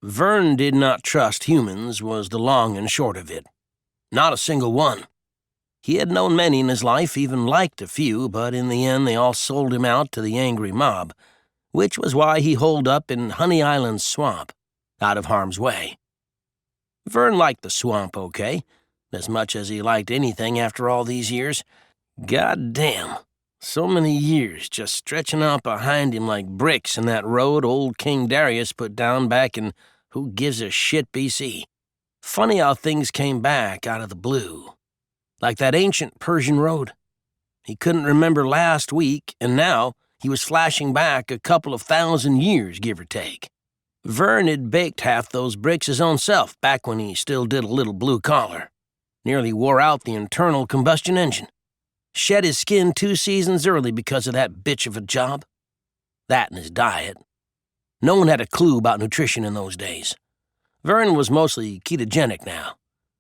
Vern did not trust humans was the long and short of it. Not a single one. He had known many in his life, even liked a few, but in the end they all sold him out to the angry mob, which was why he holed up in Honey Island Swamp, out of harm's way. Vern liked the swamp okay, as much as he liked anything after all these years. God damn, so many years just stretching out behind him like bricks in that road old King Darius put down back in who gives a shit BC. Funny how things came back out of the blue. Like that ancient Persian road. He couldn't remember last week, and now he was flashing back a couple of 1,000 years, give or take. Vern had baked half those bricks his own self back when he still did a little blue collar. Nearly wore out the internal combustion engine. Shed his skin 2 seasons early because of that bitch of a job. That and his diet. No one had a clue about nutrition in those days. Vern was mostly ketogenic now.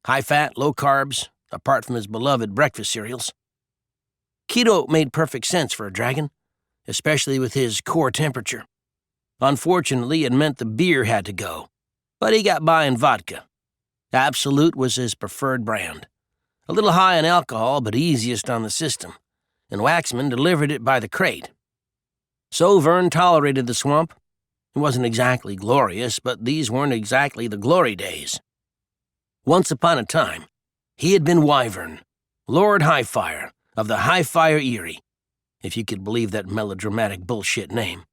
High fat, low carbs, apart from his beloved breakfast cereals. Keto made perfect sense for a dragon, especially with his core temperature. Unfortunately, it meant the beer had to go, but he got by in vodka. Absolute was his preferred brand. A little high in alcohol, but easiest on the system, and Waxman delivered it by the crate. So Vern tolerated the swamp. It wasn't exactly glorious, but these weren't exactly the glory days. Once upon a time, he had been Wyvern, Lord Highfire of the Highfire Eyrie, if you could believe that melodramatic bullshit name.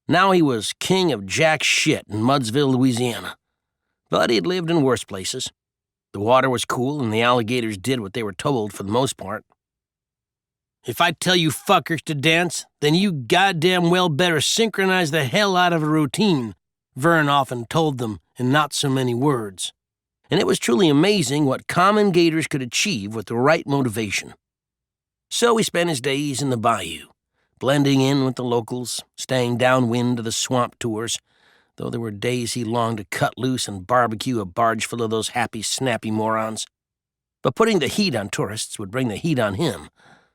Now he was king of jack shit in Mudsville, Louisiana. But he'd lived in worse places. The water was cool and the alligators did what they were told for the most part. If I tell you fuckers to dance, then you goddamn well better synchronize the hell out of a routine, Vern often told them in not so many words. And it was truly amazing what common gators could achieve with the right motivation. So he spent his days in the bayou, blending in with the locals, staying downwind of the swamp tours, though there were days he longed to cut loose and barbecue a barge full of those happy, snappy morons. But putting the heat on tourists would bring the heat on him,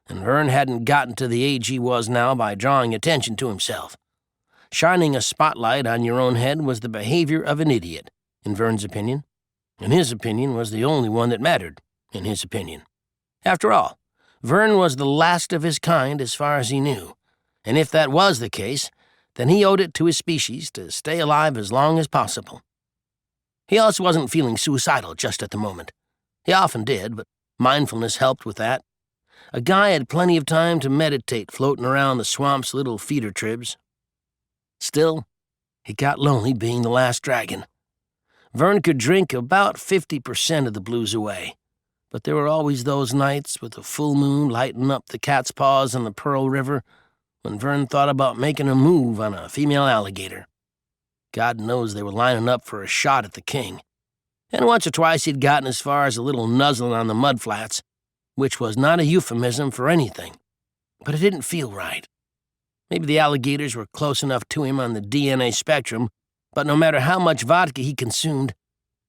and Vern hadn't gotten to the age he was now by drawing attention to himself. Shining a spotlight on your own head was the behavior of an idiot, in Vern's opinion, and his opinion was the only one that mattered, in his opinion. After all, Vern was the last of his kind as far as he knew, and if that was the case, then he owed it to his species to stay alive as long as possible. He also wasn't feeling suicidal just at the moment. He often did, but mindfulness helped with that. A guy had plenty of time to meditate floating around the swamp's little feeder tribs. Still, it got lonely being the last dragon. Vern could drink about 50% of the blues away, but there were always those nights with the full moon lighting up the cat's paws on the Pearl River when Vern thought about making a move on a female alligator. God knows they were lining up for a shot at the king. And once or twice he'd gotten as far as a little nuzzling on the mudflats, which was not a euphemism for anything. But it didn't feel right. Maybe the alligators were close enough to him on the DNA spectrum, but no matter how much vodka he consumed,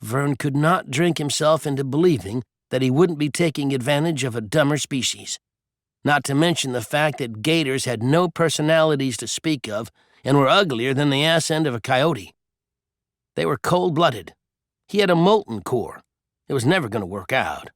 Vern could not drink himself into believing that he wouldn't be taking advantage of a dumber species. Not to mention the fact that gators had no personalities to speak of and were uglier than the ass end of a coyote. They were cold-blooded. He had a molten core. It was never going to work out.